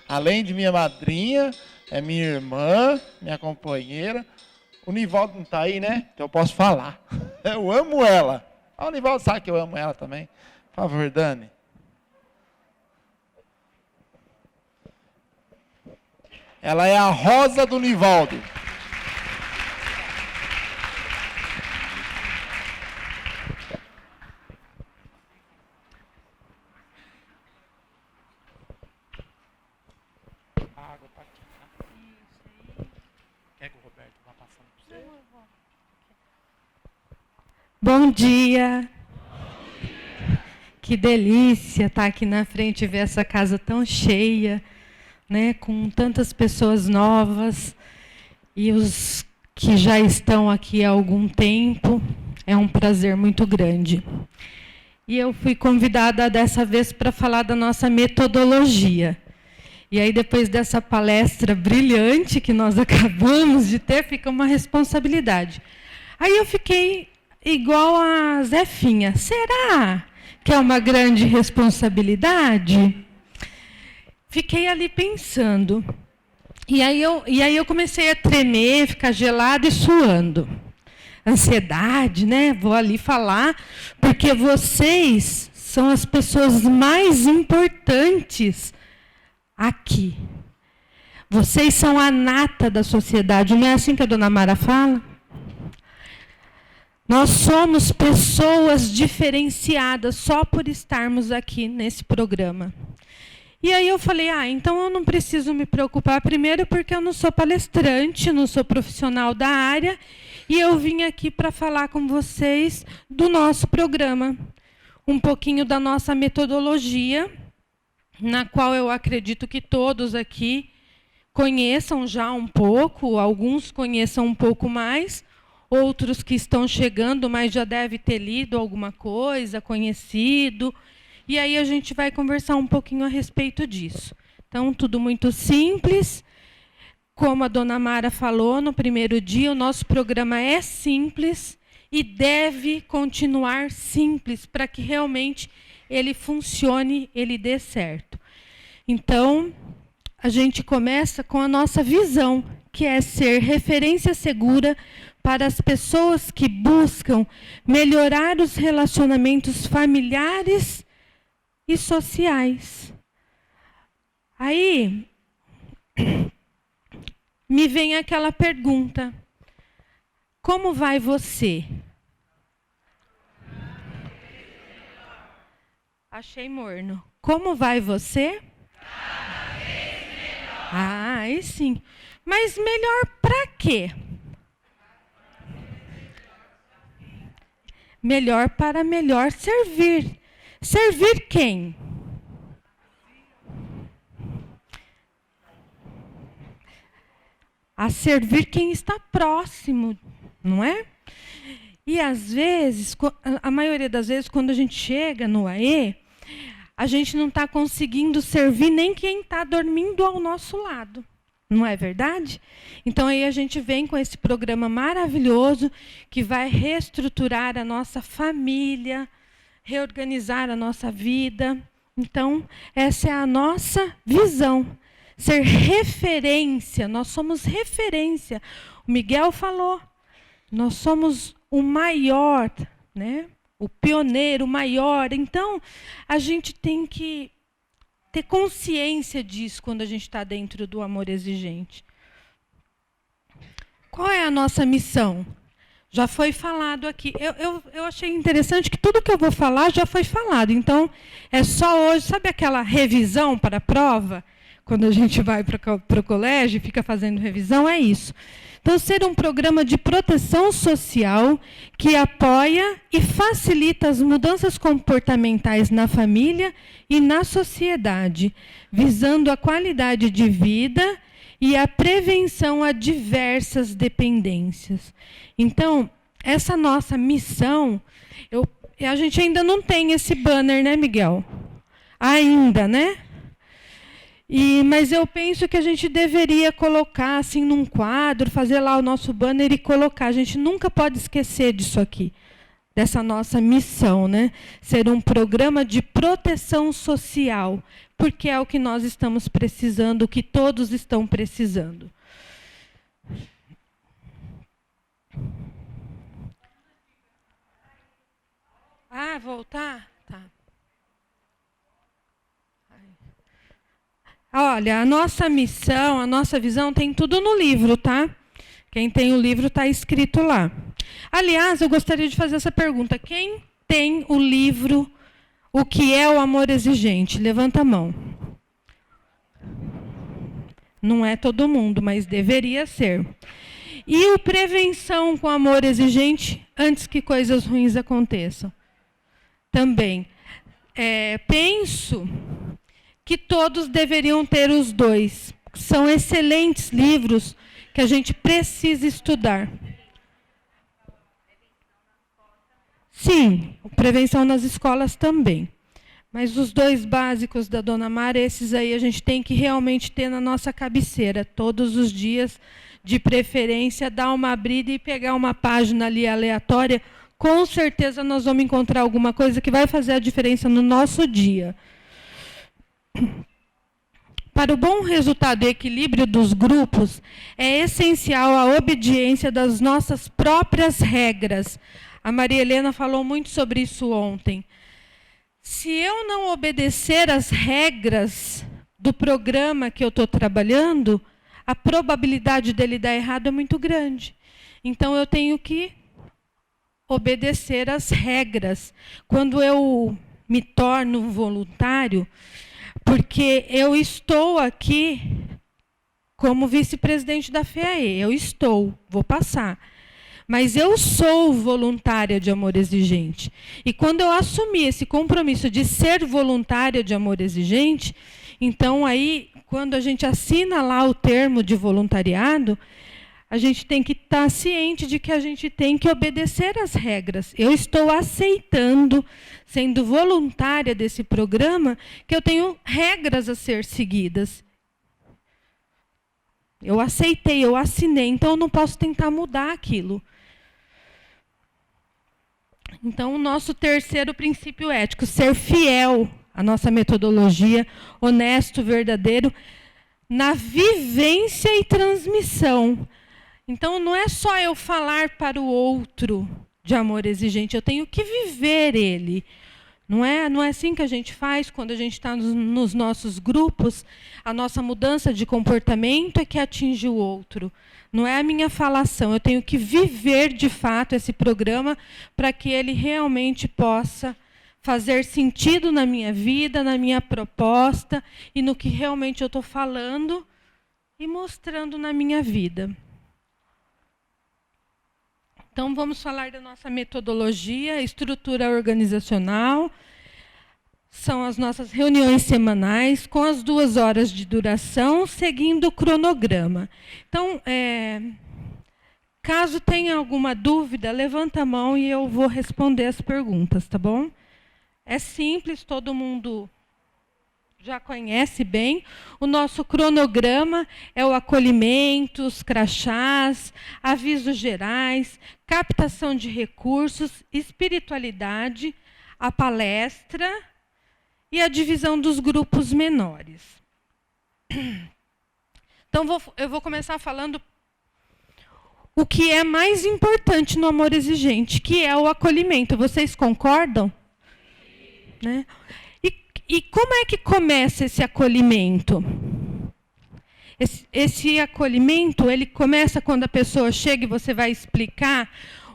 Além de minha madrinha, é minha irmã, minha companheira. O Nivaldo não está aí, né? Então eu posso falar. Eu amo ela. O Nivaldo sabe que eu amo ela também. Por favor, Dani. Ela é a rosa do Nivaldo. Água para aqui. Quer que o Roberto vá passando para você? Bom dia. Que delícia estar aqui na frente e ver essa casa tão cheia, né, com tantas pessoas novas e os que já estão aqui há algum tempo. É um prazer muito grande. E eu fui convidada dessa vez para falar da nossa metodologia. E aí, depois dessa palestra brilhante que nós acabamos de ter, fica uma responsabilidade. Aí eu fiquei igual a Zefinha. Será que é uma grande responsabilidade? Fiquei ali pensando. E aí eu comecei a tremer, ficar gelada e suando. Ansiedade, né? Vou ali falar, porque vocês são as pessoas mais importantes aqui. Vocês são a nata da sociedade. Não é assim que a dona Mara fala? Nós somos pessoas diferenciadas só por estarmos aqui nesse programa. E aí eu falei, então eu não preciso me preocupar, primeiro porque eu não sou palestrante, não sou profissional da área, e eu vim aqui para falar com vocês do nosso programa, um pouquinho da nossa metodologia, na qual eu acredito que todos aqui conheçam já um pouco, alguns conheçam um pouco mais, outros que estão chegando, mas já devem ter lido alguma coisa, conhecido. E aí a gente vai conversar um pouquinho a respeito disso. Então, tudo muito simples. Como a dona Mara falou no primeiro dia, o nosso programa é simples e deve continuar simples para que realmente ele funcione, ele dê certo. Então, a gente começa com a nossa visão, que é ser referência segura para as pessoas que buscam melhorar os relacionamentos familiares e sociais. Aí, me vem aquela pergunta: como vai você? Achei morno. Como vai você? Aí sim. Mas melhor para quê? Melhor para melhor servir. Servir quem? A servir quem está próximo, não é? E às vezes, a maioria das vezes, quando a gente chega no AE, a gente não está conseguindo servir nem quem está dormindo ao nosso lado. Não é verdade? Então, aí a gente vem com esse programa maravilhoso que vai reestruturar a nossa família, reorganizar a nossa vida. Então, essa é a nossa visão. Ser referência, nós somos referência. O Miguel falou, nós somos o maior, né? O pioneiro, o maior. Então, a gente tem que ter consciência disso quando a gente está dentro do amor exigente. Qual é a nossa missão? Já foi falado aqui. Eu achei interessante que tudo que eu vou falar já foi falado. Então, é só hoje, sabe aquela revisão para a prova? Quando a gente vai para o colégio e fica fazendo revisão, é isso. Então, ser um programa de proteção social que apoia e facilita as mudanças comportamentais na família e na sociedade, visando a qualidade de vida e a prevenção a diversas dependências. Então, essa nossa missão, a gente ainda não tem esse banner, né, Miguel? Ainda, né? Mas eu penso que a gente deveria colocar assim num quadro, fazer lá o nosso banner e colocar. A gente nunca pode esquecer disso aqui. dessa nossa missão, né? Ser um programa de proteção social, porque é o que nós estamos precisando, o que todos estão precisando. Ah, voltar? Tá. Olha, a nossa missão, a nossa visão tem tudo no livro, tá? Quem tem o livro está escrito lá. Aliás, eu gostaria de fazer essa pergunta. Quem tem o livro O que é o amor exigente? Levanta a mão. Não é todo mundo, mas deveria ser. E o Prevenção com Amor Exigente antes que coisas ruins aconteçam? Também. Penso que todos deveriam ter os dois. São excelentes livros que a gente precisa estudar. Sim, prevenção nas escolas também. Mas os dois básicos da Dona Mara, esses aí a gente tem que realmente ter na nossa cabeceira. Todos os dias, de preferência, dar uma abrida e pegar uma página ali aleatória. Com certeza nós vamos encontrar alguma coisa que vai fazer a diferença no nosso dia. Para o bom resultado e equilíbrio dos grupos, é essencial a obediência das nossas próprias regras. A Maria Helena falou muito sobre isso ontem. Se eu não obedecer às regras do programa que eu estou trabalhando, a probabilidade dele dar errado é muito grande. Então, eu tenho que obedecer às regras. Quando eu me torno voluntário, porque eu estou aqui como vice-presidente da FEAE, vou passar. Mas eu sou voluntária de Amor Exigente. E quando eu assumi esse compromisso de ser voluntária de Amor Exigente, então aí, quando a gente assina lá o termo de voluntariado, a gente tem que estar ciente de que a gente tem que obedecer às regras. Eu estou aceitando, sendo voluntária desse programa, que eu tenho regras a ser seguidas. Eu aceitei, eu assinei, então eu não posso tentar mudar aquilo. Então, o nosso terceiro princípio ético, ser fiel à nossa metodologia, honesto, verdadeiro, na vivência e transmissão. Então, não é só eu falar para o outro de amor exigente, eu tenho que viver ele. Não é assim que a gente faz quando a gente está nos nossos grupos? A nossa mudança de comportamento é que atinge o outro. Não é a minha falação, eu tenho que viver de fato esse programa para que ele realmente possa fazer sentido na minha vida, na minha proposta e no que realmente eu estou falando e mostrando na minha vida. Então, vamos falar da nossa metodologia, estrutura organizacional. São as nossas reuniões semanais, com as 2 horas de duração, seguindo o cronograma. Então, caso tenha alguma dúvida, levanta a mão e eu vou responder as perguntas, tá bom? É simples, todo mundo já conhece bem. O nosso cronograma é o acolhimento, os crachás, avisos gerais, captação de recursos, espiritualidade, a palestra e a divisão dos grupos menores. Então, eu vou começar falando o que é mais importante no amor exigente, que é o acolhimento. Vocês concordam? Né? E como é que começa esse acolhimento? Esse acolhimento, ele começa quando a pessoa chega e você vai explicar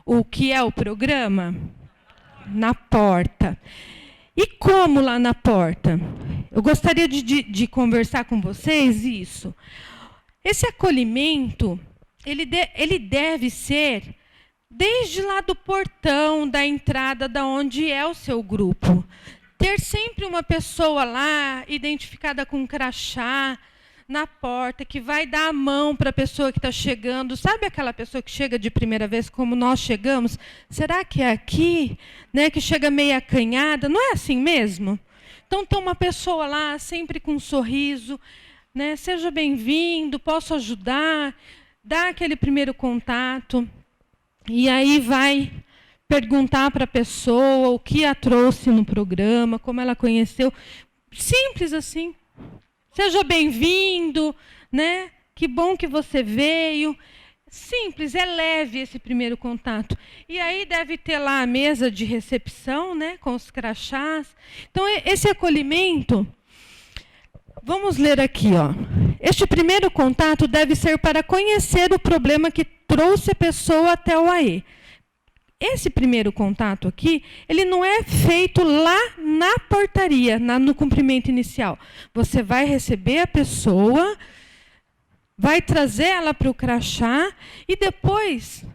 o que é o programa? Na porta. E como lá na porta? Eu gostaria de conversar com vocês isso. Esse acolhimento, ele deve ser desde lá do portão, da entrada, da onde é o seu grupo. Ter sempre uma pessoa lá, identificada com um crachá, na porta, que vai dar a mão para a pessoa que está chegando. Sabe aquela pessoa que chega de primeira vez, como nós chegamos? Será que é aqui? Né, que chega meio acanhada? Não é assim mesmo? Então, tem uma pessoa lá, sempre com um sorriso, né? Seja bem-vindo, posso ajudar, dá aquele primeiro contato. E aí vai perguntar para a pessoa o que a trouxe no programa, como ela conheceu. Simples assim. Seja bem-vindo, né? Que bom que você veio. Simples, é leve esse primeiro contato. E aí deve ter lá a mesa de recepção, né, com os crachás. Então, esse acolhimento, vamos ler aqui, ó. Este primeiro contato deve ser para conhecer o problema que trouxe a pessoa até o AE. Esse primeiro contato aqui, ele não é feito lá na portaria, no cumprimento inicial. Você vai receber a pessoa, vai trazer ela para o crachá e depois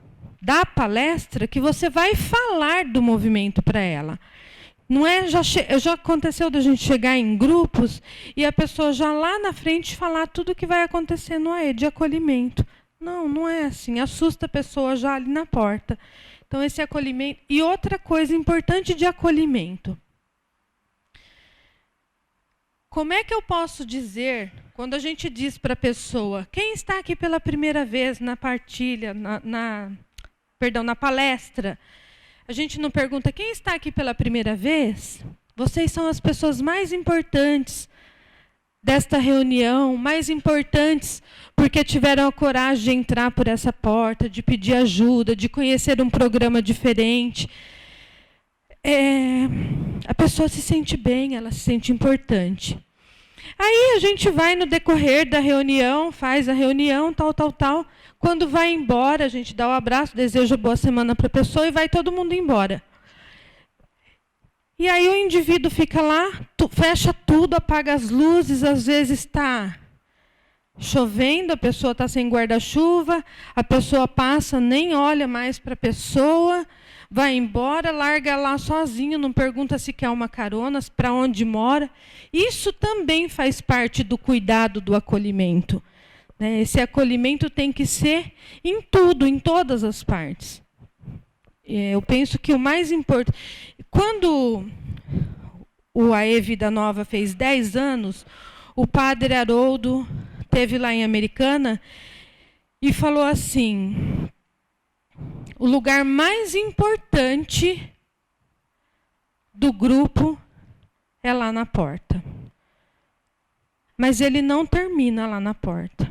da palestra que você vai falar do movimento para ela. Não é já aconteceu da gente chegar em grupos e a pessoa já lá na frente falar tudo o que vai acontecer no AE de acolhimento. Não, não é assim. Assusta a pessoa já ali na porta. Então, esse acolhimento. E outra coisa importante de acolhimento. Como é que eu posso dizer, quando a gente diz para a pessoa, quem está aqui pela primeira vez na partilha, na palestra, a gente não pergunta, quem está aqui pela primeira vez? Vocês são as pessoas mais importantes desta reunião, mais importantes porque tiveram a coragem de entrar por essa porta, de pedir ajuda, de conhecer um programa diferente. A pessoa se sente bem, ela se sente importante. Aí a gente vai no decorrer da reunião, faz a reunião, tal. Quando vai embora, a gente dá o abraço, deseja boa semana para a pessoa e vai todo mundo embora. E aí o indivíduo fica lá, fecha tudo, apaga as luzes, às vezes está chovendo, a pessoa está sem guarda-chuva, a pessoa passa, nem olha mais para a pessoa, vai embora, larga lá sozinho, não pergunta se quer uma carona, para onde mora. Isso também faz parte do cuidado do acolhimento. Esse acolhimento tem que ser em tudo, em todas as partes. Eu penso que o mais importante... Quando o AE Vida Nova fez 10 anos, o padre Haroldo esteve lá em Americana e falou assim, o lugar mais importante do grupo é lá na porta. Mas ele não termina lá na porta.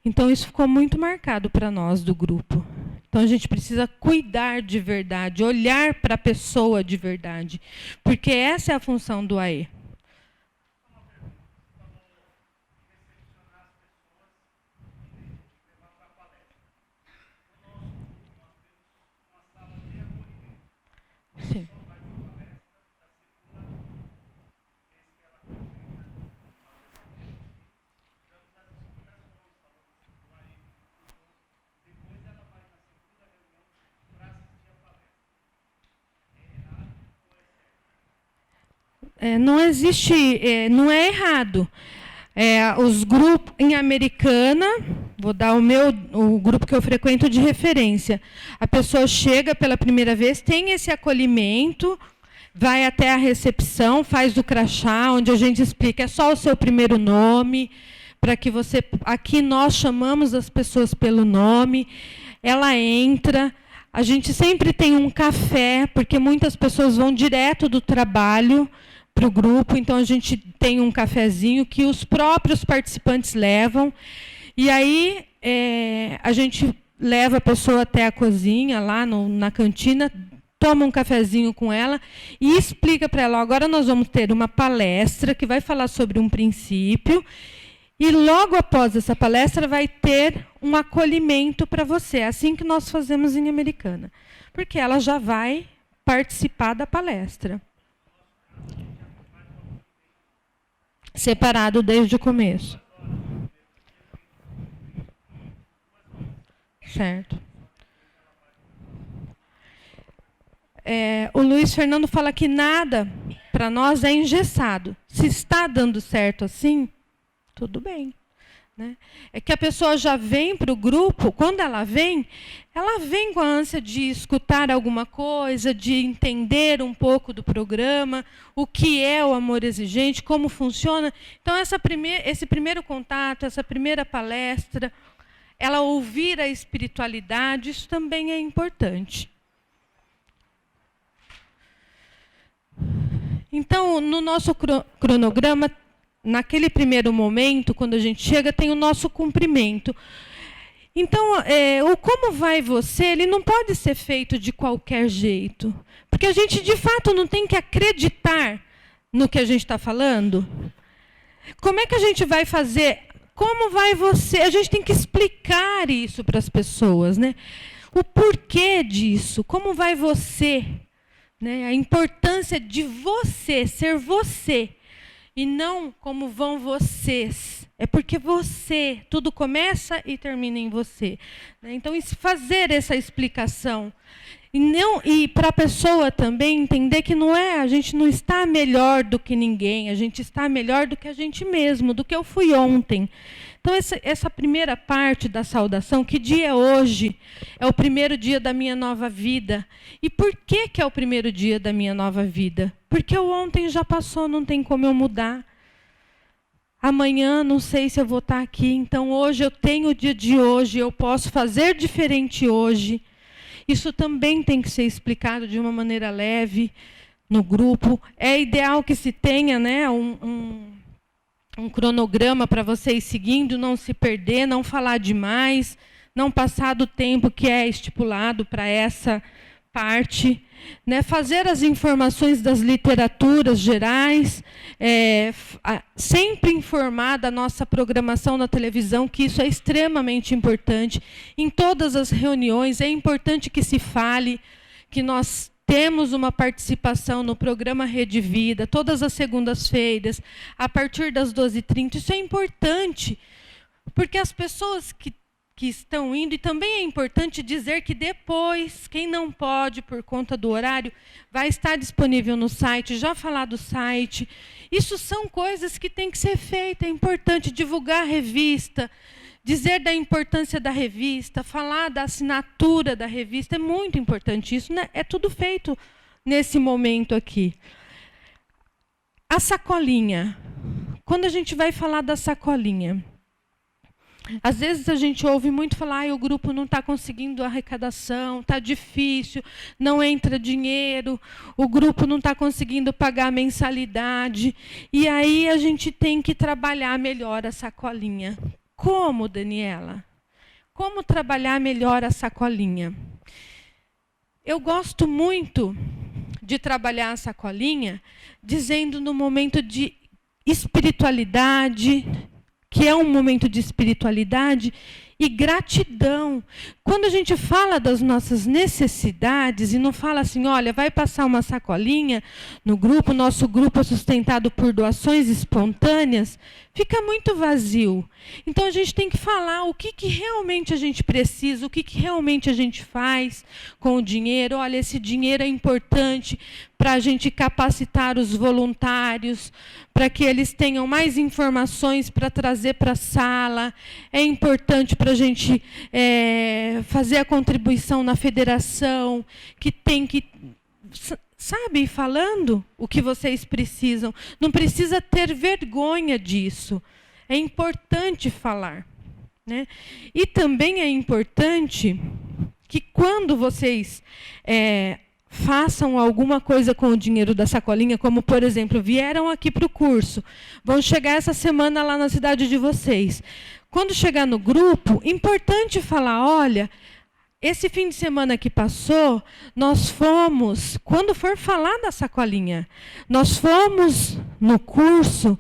Então, isso ficou muito marcado para nós do grupo. Então, a gente precisa cuidar de verdade, olhar para a pessoa de verdade. Porque essa é a função do AE. Sim. Não existe, não é errado. Os grupos em Americana, vou dar o grupo que eu frequento de referência. A pessoa chega pela primeira vez, tem esse acolhimento, vai até a recepção, faz o crachá, onde a gente explica, é só o seu primeiro nome, para que você... Aqui nós chamamos as pessoas pelo nome, ela entra, a gente sempre tem um café, porque muitas pessoas vão direto do trabalho para o grupo, então a gente tem um cafezinho que os próprios participantes levam, e aí a gente leva a pessoa até a cozinha, lá na cantina, toma um cafezinho com ela e explica para ela, agora nós vamos ter uma palestra que vai falar sobre um princípio, e logo após essa palestra vai ter um acolhimento para você, é assim que nós fazemos em Americana, porque ela já vai participar da palestra. Separado desde o começo. Certo. O Luiz Fernando fala que nada para nós é engessado. Se está dando certo assim, tudo bem. Né? É que a pessoa já vem para o grupo, quando ela vem com a ânsia de escutar alguma coisa, de entender um pouco do programa, o que é o amor exigente, como funciona. Então, esse primeiro contato, essa primeira palestra, ela ouvir a espiritualidade, isso também é importante. Então, no nosso cronograma, naquele primeiro momento, quando a gente chega, tem o nosso cumprimento. Então, o como vai você, ele não pode ser feito de qualquer jeito. Porque a gente, de fato, não tem que acreditar no que a gente está falando. Como é que a gente vai fazer? Como vai você? A gente tem que explicar isso para as pessoas, né? O porquê disso, como vai você, né? A importância de você, ser você, e não como vão vocês. É porque você, tudo começa e termina em você. Então, fazer essa explicação. E para a pessoa também entender que não é, a gente não está melhor do que ninguém, a gente está melhor do que a gente mesmo, do que eu fui ontem. Então, essa primeira parte da saudação, que dia é hoje? É o primeiro dia da minha nova vida. E por que é o primeiro dia da minha nova vida? Porque o ontem já passou, não tem como eu mudar. Amanhã não sei se eu vou estar aqui, então hoje eu tenho o dia de hoje, eu posso fazer diferente hoje. Isso também tem que ser explicado de uma maneira leve no grupo. É ideal que se tenha, né, um cronograma para vocês seguindo, não se perder, não falar demais, não passar do tempo que é estipulado para essa parte, né, fazer as informações das literaturas gerais, sempre informar da nossa programação na televisão, que isso é extremamente importante. Em todas as reuniões é importante que se fale que nós temos uma participação no programa Rede Vida, todas as segundas-feiras, a partir das 12h30. Isso é importante, porque as pessoas que estão indo, e também é importante dizer que depois, quem não pode por conta do horário, vai estar disponível no site, já falar do site. Isso são coisas que têm que ser feitas, é importante divulgar a revista, dizer da importância da revista, falar da assinatura da revista, é muito importante isso, né? É tudo feito nesse momento aqui. A sacolinha. Quando a gente vai falar da sacolinha, às vezes a gente ouve muito falar, o grupo não está conseguindo arrecadação, está difícil, não entra dinheiro, o grupo não está conseguindo pagar a mensalidade. E aí a gente tem que trabalhar melhor a sacolinha. Como, Daniela? Como trabalhar melhor a sacolinha? Eu gosto muito de trabalhar a sacolinha dizendo no momento de espiritualidade, que é um momento de espiritualidade e gratidão. Quando a gente fala das nossas necessidades e não fala assim, olha, vai passar uma sacolinha no grupo, nosso grupo é sustentado por doações espontâneas, fica muito vazio. Então a gente tem que falar o que realmente a gente precisa, o que realmente a gente faz com o dinheiro. Olha, esse dinheiro é importante para a gente capacitar os voluntários, para que eles tenham mais informações para trazer para a sala. É importante para a gente fazer a contribuição na federação, que tem que... Sabe, falando o que vocês precisam. Não precisa ter vergonha disso. É importante falar, né? E também é importante que quando vocês façam alguma coisa com o dinheiro da sacolinha, como, por exemplo, vieram aqui para o curso, vão chegar essa semana lá na cidade de vocês. Quando chegar no grupo, importante falar, olha, esse fim de semana que passou, nós fomos, quando for falar da sacolinha, nós fomos no curso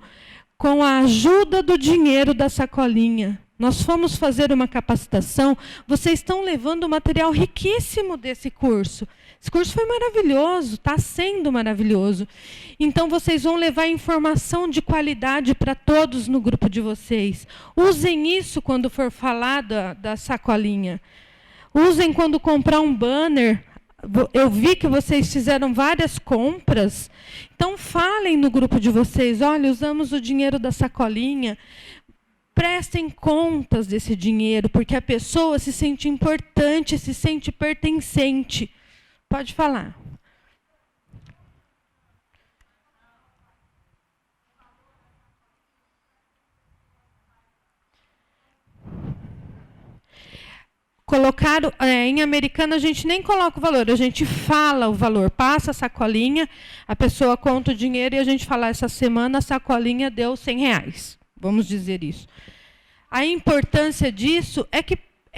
com a ajuda do dinheiro da sacolinha. Nós fomos fazer uma capacitação, vocês estão levando material riquíssimo desse curso. Esse curso foi maravilhoso, está sendo maravilhoso. Então, vocês vão levar informação de qualidade para todos no grupo de vocês. Usem isso quando for falar da sacolinha. Usem quando comprar um banner. Eu vi que vocês fizeram várias compras. Então, falem no grupo de vocês. Olha, usamos o dinheiro da sacolinha. Prestem contas desse dinheiro, porque a pessoa se sente importante, se sente pertencente. Pode falar. colocaram, em Americana a gente nem coloca o valor, a gente fala o valor, passa a sacolinha, a pessoa conta o dinheiro e a gente fala, essa semana a sacolinha deu R$100, vamos dizer isso. A importância disso é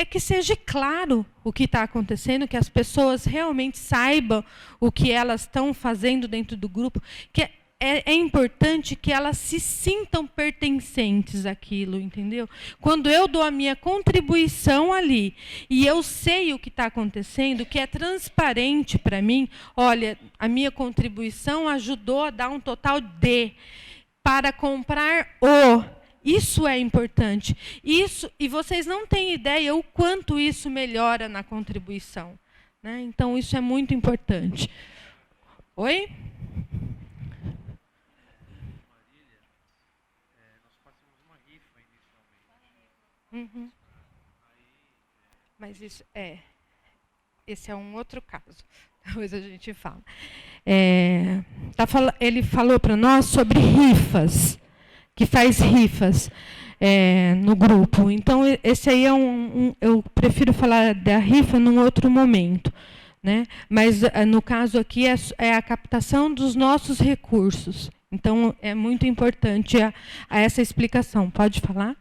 que seja claro o que está acontecendo, que as pessoas realmente saibam o que elas estão fazendo dentro do grupo, que é importante que elas se sintam pertencentes àquilo, entendeu? Quando eu dou a minha contribuição ali e eu sei o que está acontecendo, que é transparente para mim, olha, a minha contribuição ajudou a dar um total de para comprar o. Isso é importante. Isso, e vocês não têm ideia o quanto isso melhora na contribuição, né? Então, isso é muito importante. Oi? Uhum. Mas esse é um outro caso. Depois a gente fala. Ele falou para nós sobre rifas, que faz rifas no grupo. Então, esse aí eu prefiro falar da rifa num outro momento, né? Mas, no caso aqui, é a captação dos nossos recursos. Então, é muito importante essa explicação. Pode falar?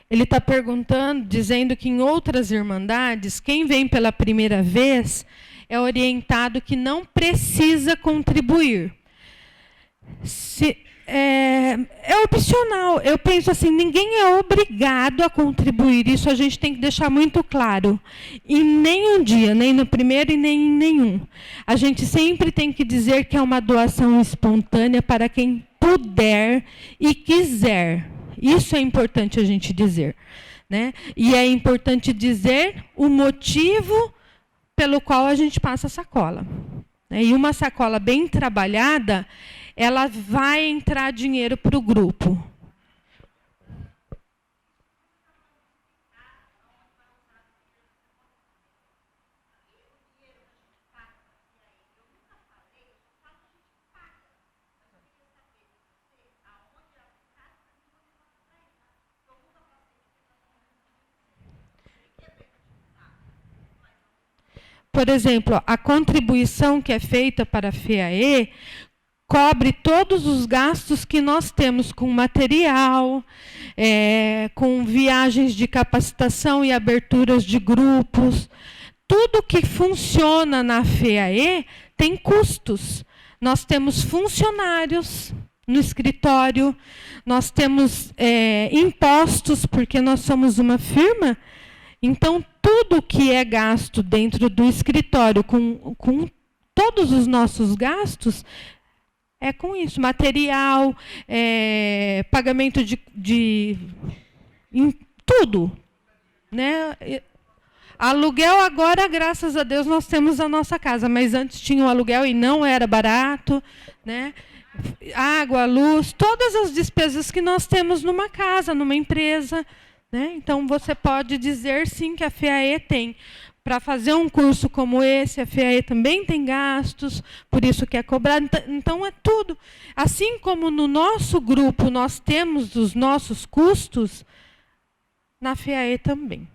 Ele está perguntando, dizendo que em outras irmandades, quem vem pela primeira vez é orientado que não precisa contribuir. É opcional. Eu penso assim, ninguém é obrigado a contribuir. Isso a gente tem que deixar muito claro. E nem um dia, nem no primeiro e nem em nenhum. A gente sempre tem que dizer que é uma doação espontânea para quem puder e quiser. Isso é importante a gente dizer, né? E é importante dizer o motivo pelo qual a gente passa a sacola. E uma sacola bem trabalhada, ela vai entrar dinheiro para o grupo. Por exemplo, a contribuição que é feita para a FEAE cobre todos os gastos que nós temos com material, com viagens de capacitação e aberturas de grupos. Tudo que funciona na FEAE tem custos. Nós temos funcionários no escritório, nós temos impostos, porque nós somos uma firma. Então, tudo que é gasto dentro do escritório, com todos os nossos gastos, é com isso. Material, pagamento de tudo, né? Aluguel agora, graças a Deus, nós temos a nossa casa, mas antes tinha o aluguel e não era barato, né? Água, luz, todas as despesas que nós temos numa casa, numa empresa, né? Então, você pode dizer, sim, que a FEAE tem. Para fazer um curso como esse, a FEAE também tem gastos, por isso que é cobrado. Então, é tudo. Assim como no nosso grupo nós temos os nossos custos, na FEAE também.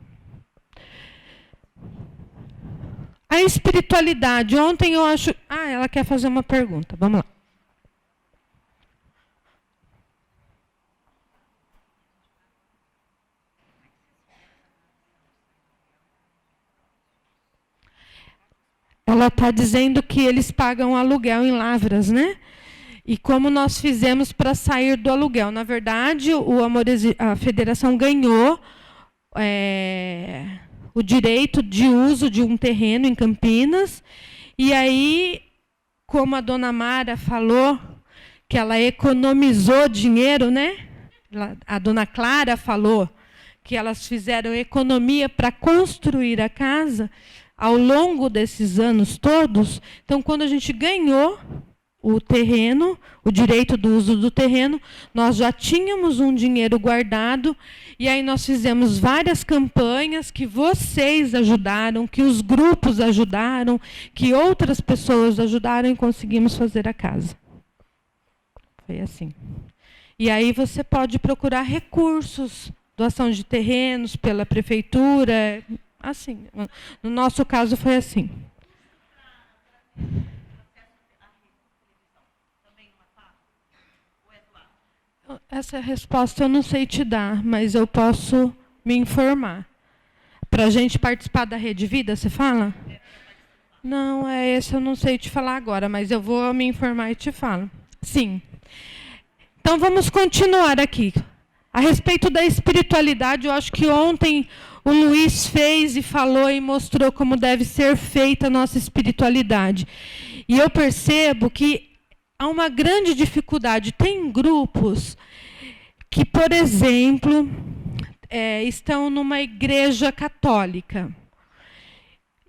A espiritualidade. Ontem eu acho... ela quer fazer uma pergunta. Vamos lá. Ela está dizendo que eles pagam aluguel em Lavras, né? E como nós fizemos para sair do aluguel? Na verdade, a federação ganhou o direito de uso de um terreno em Campinas. E aí, como a dona Mara falou, que ela economizou dinheiro, né? A dona Clara falou que elas fizeram economia para construir a casa ao longo desses anos todos. Então, quando a gente ganhou o terreno, o direito do uso do terreno, nós já tínhamos um dinheiro guardado, e aí nós fizemos várias campanhas que vocês ajudaram, que os grupos ajudaram, que outras pessoas ajudaram e conseguimos fazer a casa. Foi assim. E aí você pode procurar recursos, doação de terrenos pela prefeitura, assim. No nosso caso foi assim. Essa resposta eu não sei te dar, mas eu posso me informar. Para a gente participar da Rede Vida, você fala? Não, esse eu não sei te falar agora, mas eu vou me informar e te falo. Sim. Então vamos continuar aqui. A respeito da espiritualidade, eu acho que ontem o Luiz fez e falou e mostrou como deve ser feita a nossa espiritualidade. E eu percebo que há uma grande dificuldade. Tem grupos que, por exemplo, estão numa igreja católica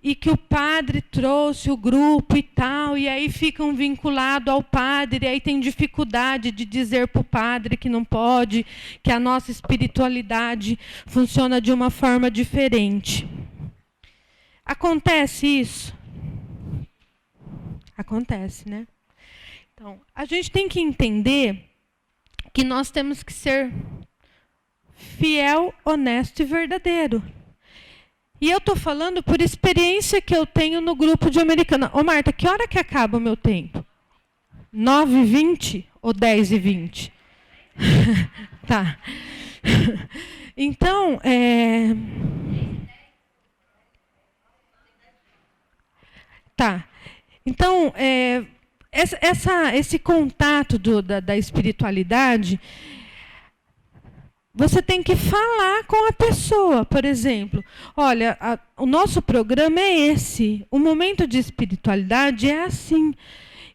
e que o padre trouxe o grupo e tal, e aí ficam vinculados ao padre, e aí tem dificuldade de dizer para o padre que não pode, que a nossa espiritualidade funciona de uma forma diferente. Acontece isso? Acontece, né? Então, a gente tem que entender que nós temos que ser fiel, honesto e verdadeiro. E eu estou falando por experiência que eu tenho no grupo de Americana. Ô, Marta, que hora que acaba o meu tempo? 9h20 ou 10h20? Tá. Então, tá. Então, esse contato da espiritualidade, você tem que falar com a pessoa, por exemplo. Olha, o nosso programa é esse. O momento de espiritualidade é assim.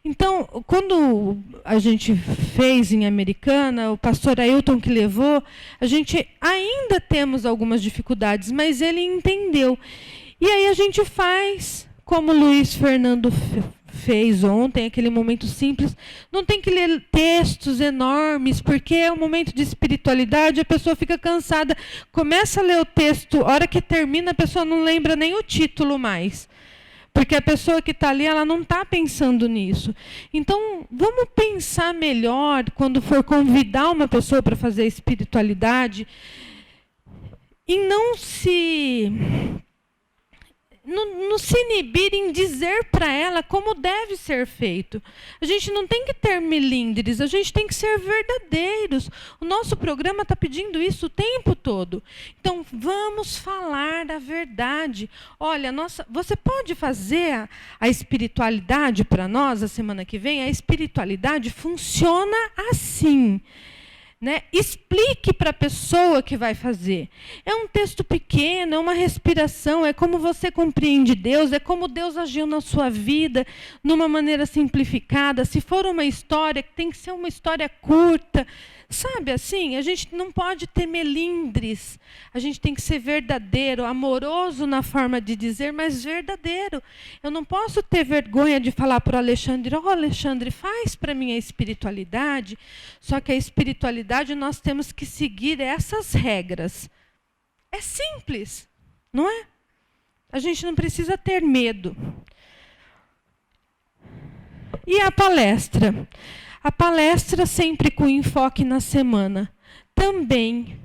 Então, quando a gente fez em Americana, o pastor Ailton que levou, a gente ainda temos algumas dificuldades, mas ele entendeu. E aí a gente faz, como o Luiz Fernando fez ontem, aquele momento simples. Não tem que ler textos enormes, porque é um momento de espiritualidade, a pessoa fica cansada, começa a ler o texto, a hora que termina, a pessoa não lembra nem o título mais. Porque a pessoa que está ali, ela não está pensando nisso. Então, vamos pensar melhor, quando for convidar uma pessoa para fazer a espiritualidade, e não se inibir em dizer para ela como deve ser feito. A gente não tem que ter melindres, a gente tem que ser verdadeiros. O nosso programa está pedindo isso o tempo todo. Então, vamos falar a verdade. Olha, você pode fazer a espiritualidade para nós a semana que vem? A espiritualidade funciona assim. Né? Explique para a pessoa que vai fazer. É um texto pequeno, é uma respiração, é como você compreende Deus, é como Deus agiu na sua vida, numa maneira simplificada. Se for uma história, tem que ser uma história curta. Sabe assim, a gente não pode ter melindres. A gente tem que ser verdadeiro, amoroso na forma de dizer, mas verdadeiro. Eu não posso ter vergonha de falar para o Alexandre, Alexandre, faz para mim a espiritualidade. Só que a espiritualidade nós temos que seguir essas regras. É simples, não é? A gente não precisa ter medo. E a palestra? A palestra sempre com enfoque na semana. Também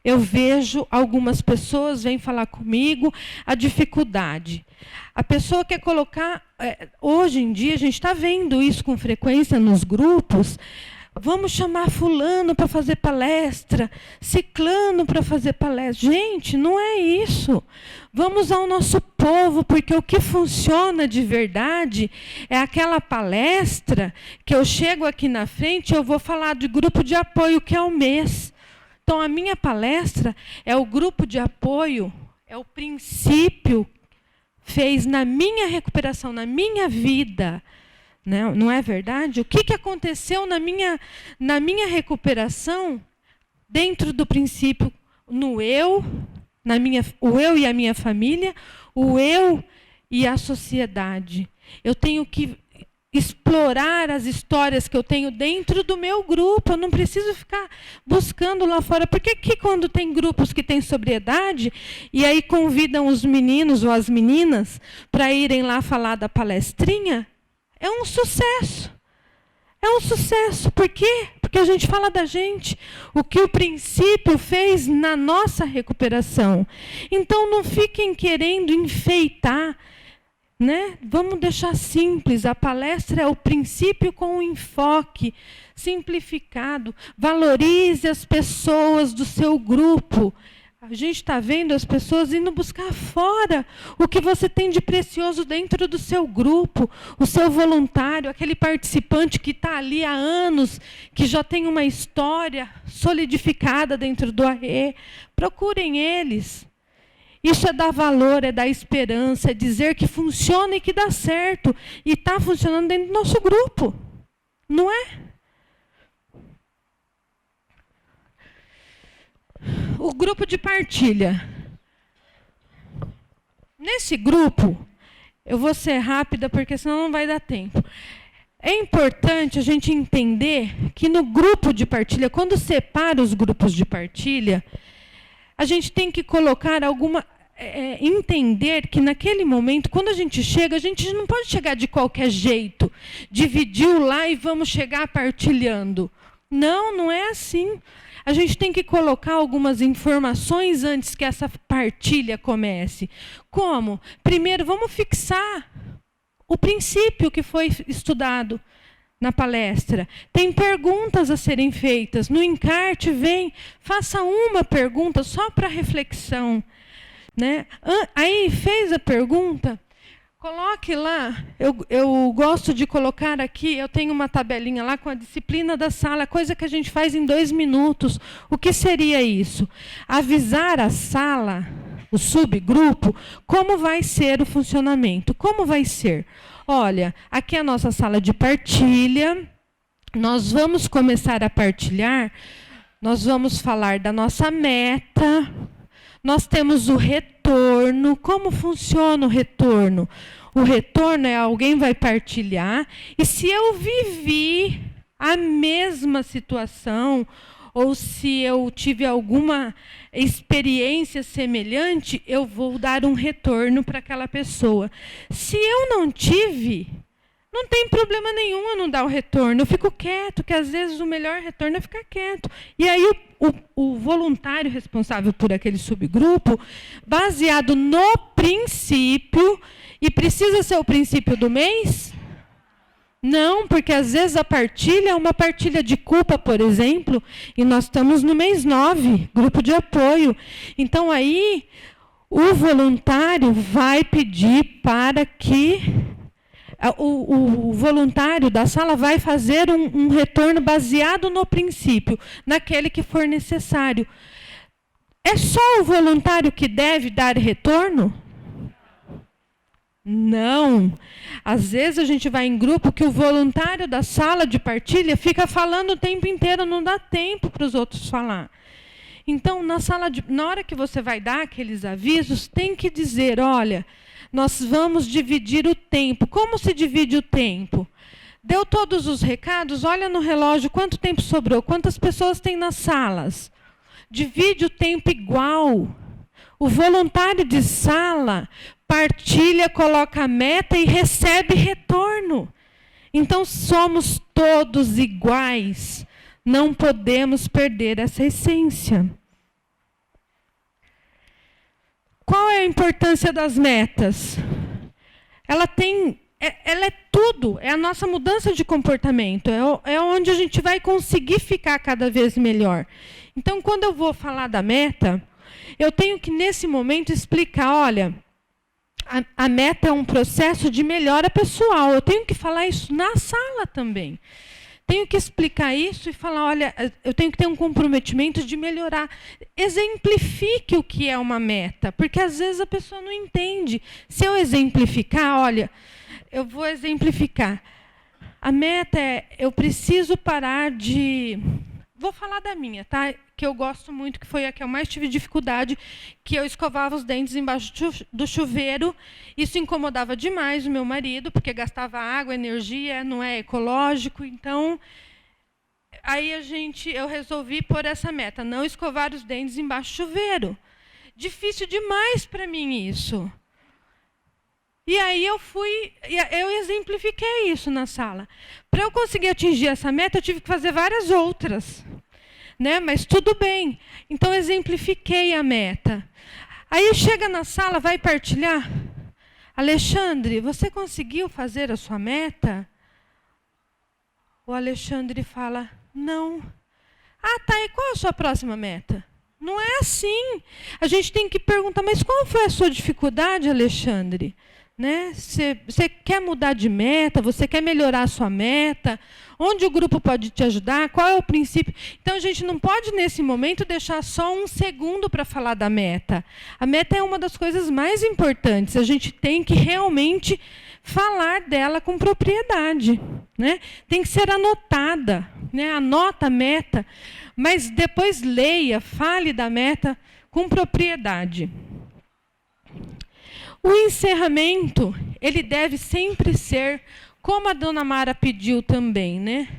eu vejo algumas pessoas vêm falar comigo a dificuldade. A pessoa quer colocar... hoje em dia, a gente está vendo isso com frequência nos grupos. Vamos chamar fulano para fazer palestra, ciclano para fazer palestra. Gente, não é isso. Vamos ao nosso povo, porque o que funciona de verdade é aquela palestra que eu chego aqui na frente e eu vou falar de grupo de apoio, que é o mês. Então, a minha palestra é o grupo de apoio, é o princípio fez na minha recuperação, na minha vida. Não é verdade? O que aconteceu na minha recuperação dentro do princípio no eu, o eu e a minha família, o eu e a sociedade. Eu tenho que explorar as histórias que eu tenho dentro do meu grupo. Eu não preciso ficar buscando lá fora. Por que quando tem grupos que têm sobriedade, e aí convidam os meninos ou as meninas para irem lá falar da palestrinha, é um sucesso. É um sucesso. Por quê? Porque a gente fala da gente, o que o princípio fez na nossa recuperação. Então não fiquem querendo enfeitar, né? Vamos deixar simples. A palestra é o princípio com um enfoque simplificado. Valorize as pessoas do seu grupo. A gente está vendo as pessoas indo buscar fora o que você tem de precioso dentro do seu grupo, o seu voluntário, aquele participante que está ali há anos, que já tem uma história solidificada dentro do AE. Procurem eles. Isso é dar valor, é dar esperança, é dizer que funciona e que dá certo. E está funcionando dentro do nosso grupo. Não é? O grupo de partilha. Nesse grupo, eu vou ser rápida porque senão não vai dar tempo. É importante a gente entender que no grupo de partilha, quando separa os grupos de partilha, a gente tem que colocar entender que naquele momento, quando a gente chega, a gente não pode chegar de qualquer jeito. Dividiu lá e vamos chegar partilhando. Não, não é assim. A gente tem que colocar algumas informações antes que essa partilha comece. Como? Primeiro, vamos fixar o princípio que foi estudado na palestra. Tem perguntas a serem feitas. No encarte, faça uma pergunta só para reflexão. Né? Aí, fez a pergunta, coloque lá. Eu gosto de colocar aqui, eu tenho uma tabelinha lá com a disciplina da sala, coisa que a gente faz em 2 minutos. O que seria isso? Avisar a sala, o subgrupo, como vai ser o funcionamento. Como vai ser? Olha, aqui é a nossa sala de partilha. Nós vamos começar a partilhar. Nós vamos falar da nossa meta. Nós temos o retorno. Como funciona o retorno? O retorno é alguém vai partilhar. E se eu vivi a mesma situação, ou se eu tive alguma experiência semelhante, eu vou dar um retorno para aquela pessoa. Se eu não tive, não tem problema nenhum eu não dar o retorno. Eu fico quieto, que às vezes o melhor retorno é ficar quieto. E aí o voluntário responsável por aquele subgrupo, baseado no princípio, e precisa ser o princípio do mês? Não, porque às vezes a partilha é uma partilha de culpa, por exemplo, e nós estamos no mês 9, grupo de apoio. Então aí o voluntário vai pedir para que o voluntário da sala vai fazer um retorno baseado no princípio, naquele que for necessário. É só o voluntário que deve dar retorno? Não. Às vezes a gente vai em grupo que o voluntário da sala de partilha fica falando o tempo inteiro, não dá tempo para os outros falar. Então, na hora que você vai dar aqueles avisos, tem que dizer, olha, nós vamos dividir o tempo. Como se divide o tempo? Deu todos os recados, olha no relógio quanto tempo sobrou, quantas pessoas tem nas salas. Divide o tempo igual. O voluntário de sala partilha, coloca a meta e recebe retorno. Então, somos todos iguais. Não podemos perder essa essência. Qual é a importância das metas? Ela é tudo, é a nossa mudança de comportamento, é onde a gente vai conseguir ficar cada vez melhor. Então, quando eu vou falar da meta, eu tenho que, nesse momento, explicar, olha, a meta é um processo de melhora pessoal. Eu tenho que falar isso na sala também. Tenho que explicar isso e falar, olha, eu tenho que ter um comprometimento de melhorar. Exemplifique o que é uma meta, porque às vezes a pessoa não entende. Se eu exemplificar, olha, eu vou exemplificar. A meta é, eu preciso parar de vou falar da minha, tá? Que eu gosto muito, que foi a que eu mais tive dificuldade, que eu escovava os dentes embaixo do chuveiro. Isso incomodava demais o meu marido, porque gastava água, energia, não é ecológico. Então, aí eu resolvi pôr essa meta, não escovar os dentes embaixo do chuveiro. Difícil demais para mim isso. E aí eu exemplifiquei isso na sala. Para eu conseguir atingir essa meta, eu tive que fazer várias outras, né? Mas tudo bem. Então, exemplifiquei a meta. Aí chega na sala, vai partilhar. Alexandre, você conseguiu fazer a sua meta? O Alexandre fala, não. Ah, tá, e qual a sua próxima meta? Não é assim. A gente tem que perguntar, mas qual foi a sua dificuldade, Alexandre? Né? Você quer mudar de meta? Você quer melhorar a sua meta? Onde o grupo pode te ajudar? Qual é o princípio? Então, a gente não pode, nesse momento, deixar só um segundo para falar da meta. A meta é uma das coisas mais importantes. A gente tem que realmente falar dela com propriedade. Né? Tem que ser anotada. Né? Anota a meta, mas depois leia, fale da meta com propriedade. O encerramento, ele deve sempre ser, como a dona Mara pediu também, né?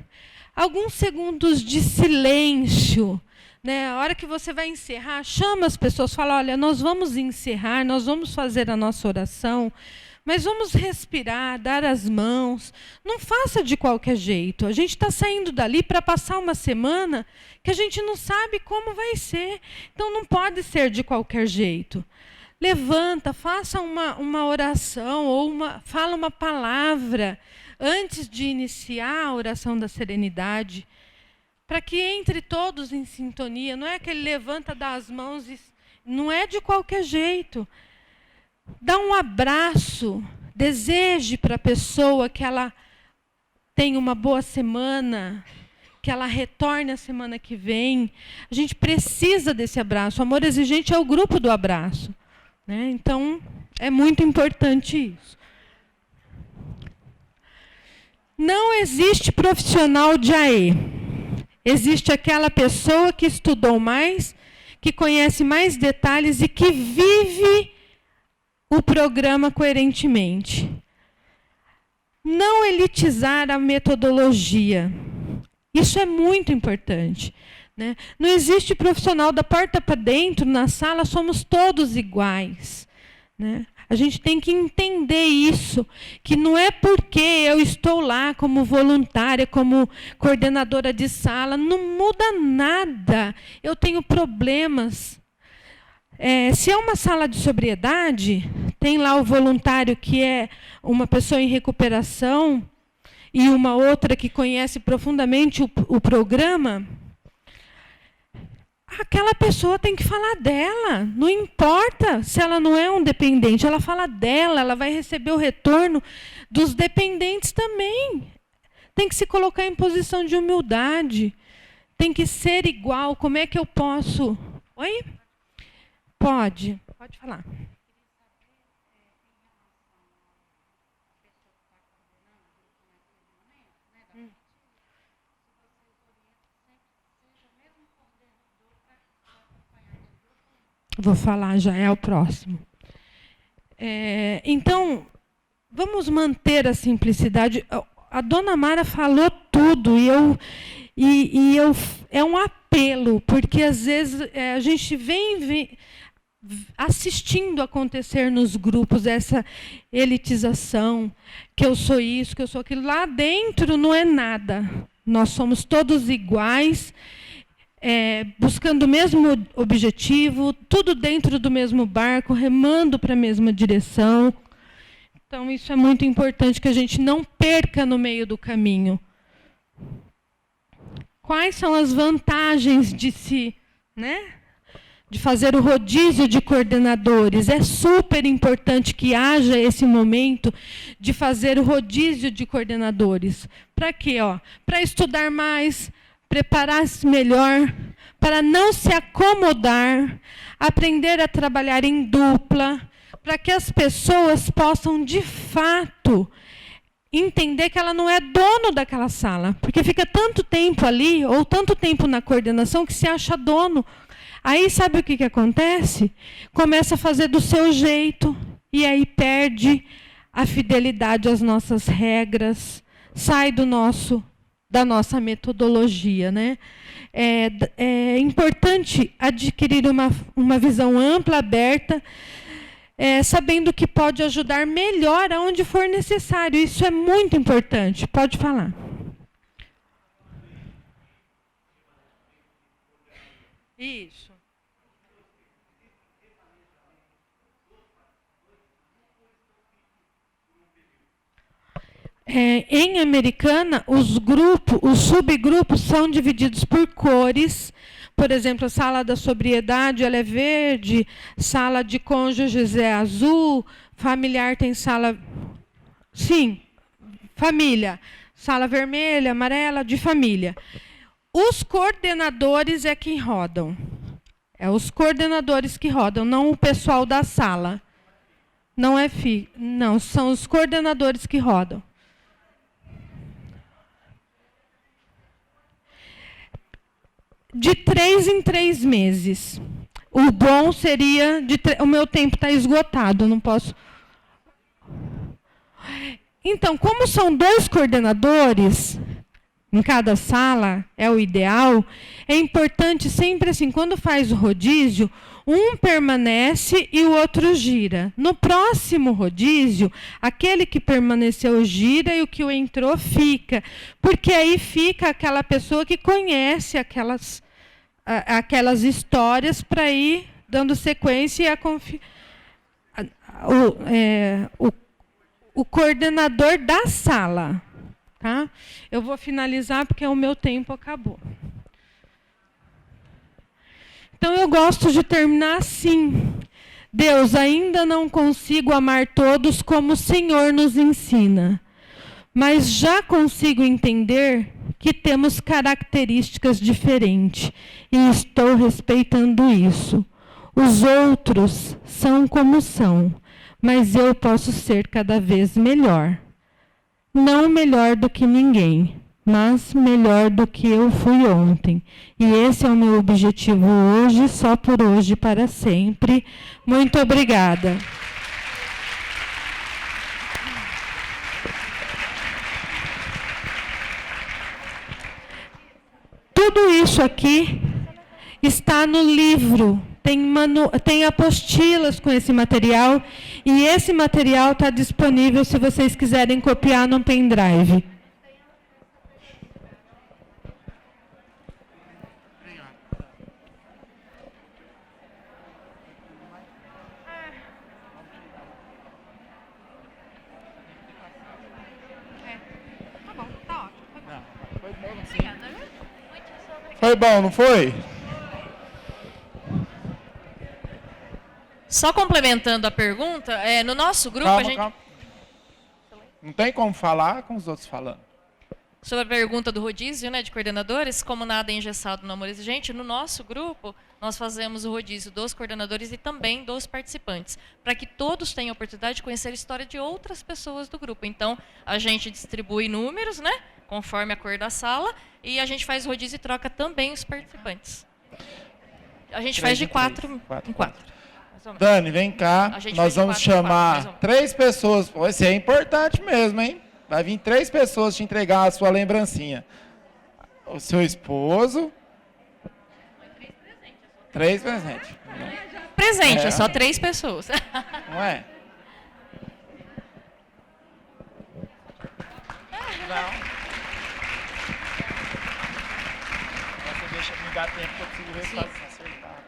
Alguns segundos de silêncio. Né? A hora que você vai encerrar, chama as pessoas, fala, olha, nós vamos encerrar, nós vamos fazer a nossa oração, mas vamos respirar, dar as mãos. Não faça de qualquer jeito. A gente está saindo dali para passar uma semana que a gente não sabe como vai ser. Então, não pode ser de qualquer jeito. Levanta, faça uma oração ou fala uma palavra antes de iniciar a oração da serenidade, para que entre todos em sintonia. Não é aquele levanta, dá as mãos, não é de qualquer jeito. Dá um abraço, deseje para a pessoa que ela tenha uma boa semana, que ela retorne a semana que vem. A gente precisa desse abraço. O amor exigente é o grupo do abraço. Né? Então, é muito importante isso. Não existe profissional de AE. Existe aquela pessoa que estudou mais, que conhece mais detalhes e que vive o programa coerentemente. Não elitizar a metodologia. Isso é muito importante. Né? Não existe profissional da porta para dentro, na sala, somos todos iguais. Né? A gente tem que entender isso, que não é porque eu estou lá como voluntária, como coordenadora de sala, não muda nada. Eu tenho problemas. Se é uma sala de sobriedade, tem lá o voluntário que é uma pessoa em recuperação e uma outra que conhece profundamente o programa. Aquela pessoa tem que falar dela. Não importa se ela não é um dependente, ela fala dela, ela vai receber o retorno dos dependentes também. Tem que se colocar em posição de humildade. Tem que ser igual. Como é que eu posso... Oi? Pode falar. Vou falar, já é o próximo. Então, vamos manter a simplicidade. A dona Mara falou tudo e é um apelo, porque às vezes a gente vem assistindo acontecer nos grupos essa elitização, que eu sou isso, que eu sou aquilo. Lá dentro não é nada. Nós somos todos iguais. Buscando o mesmo objetivo, tudo dentro do mesmo barco, remando para a mesma direção. Então, isso é muito importante, que a gente não perca no meio do caminho. Quais são as vantagens de fazer o rodízio de coordenadores? É super importante que haja esse momento de fazer o rodízio de coordenadores. Para quê? Para estudar mais, preparar-se melhor, para não se acomodar, aprender a trabalhar em dupla, para que as pessoas possam, de fato, entender que ela não é dono daquela sala, porque fica tanto tempo ali, ou tanto tempo na coordenação, que se acha dono. Aí sabe o que acontece? Começa a fazer do seu jeito, e aí perde a fidelidade às nossas regras, sai da nossa metodologia, né? É importante adquirir uma visão ampla, aberta, sabendo que pode ajudar melhor aonde for necessário. Isso é muito importante. Pode falar. Isso. Em Americana, os subgrupos são divididos por cores. Por exemplo, a sala da sobriedade ela é verde, sala de cônjuges é azul, familiar tem sala... Sim, família. Sala vermelha, amarela, de família. Os coordenadores é quem rodam. É os coordenadores que rodam, não o pessoal da sala. Não, são os coordenadores que rodam. De 3 em 3 meses. O bom seria... O meu tempo está esgotado, não posso... Então, como são 2 coordenadores em cada sala, é o ideal, é importante sempre assim, quando faz o rodízio, um permanece e o outro gira. No próximo rodízio, aquele que permaneceu gira e o que entrou fica. Porque aí fica aquela pessoa que conhece aquelas histórias para ir dando sequência e o coordenador da sala. Tá? Eu vou finalizar porque o meu tempo acabou. Então, eu gosto de terminar assim. Deus, ainda não consigo amar todos como o Senhor nos ensina, mas já consigo entender que temos características diferentes e estou respeitando isso. Os outros são como são, mas eu posso ser cada vez melhor. Não melhor do que ninguém, mas melhor do que eu fui ontem. E esse é o meu objetivo hoje, só por hoje, para sempre. Muito obrigada. Tudo isso aqui está no livro. Tem apostilas com esse material. E esse material está disponível se vocês quiserem copiar no pendrive. Foi bom, não foi? Só complementando a pergunta, no nosso grupo Calma, a gente... calma. Não tem como falar com os outros falando. Sobre a pergunta do rodízio, né, de coordenadores, como nada é engessado no amor exigente, no nosso grupo nós fazemos o rodízio dos coordenadores e também dos participantes, para que todos tenham a oportunidade de conhecer a história de outras pessoas do grupo. Então, a gente distribui números, né, conforme a cor da sala, e a gente faz o rodízio e troca também os participantes. A gente faz de 4 em 4. Dani, vem cá. Nós vamos chamar 3 pessoas. Esse é importante mesmo, hein? Vai vir 3 pessoas te entregar a sua lembrancinha. O seu esposo. 3 presentes. Presente, é só 3 pessoas. Não é? Não. Você deixa me dar tempo que eu consigo acertar.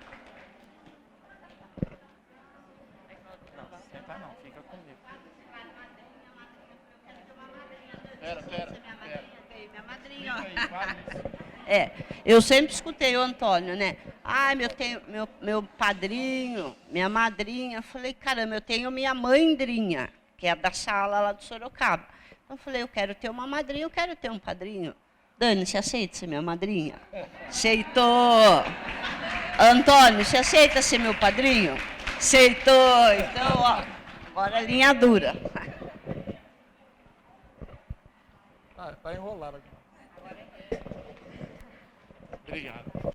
Não, fica comigo. Pera. Minha madrinha, ó. Eu sempre escutei o Antônio, né? Meu padrinho, minha madrinha. Eu falei, caramba, eu tenho minha mandrinha, que é da sala lá do Sorocaba. Então eu falei, eu quero ter uma madrinha, eu quero ter um padrinho. Dani, você aceita ser minha madrinha? Aceitou. Antônio, você aceita ser meu padrinho? Aceitou. Então, ó, agora a linha dura. Ah, tá enrolado aqui. Obrigado.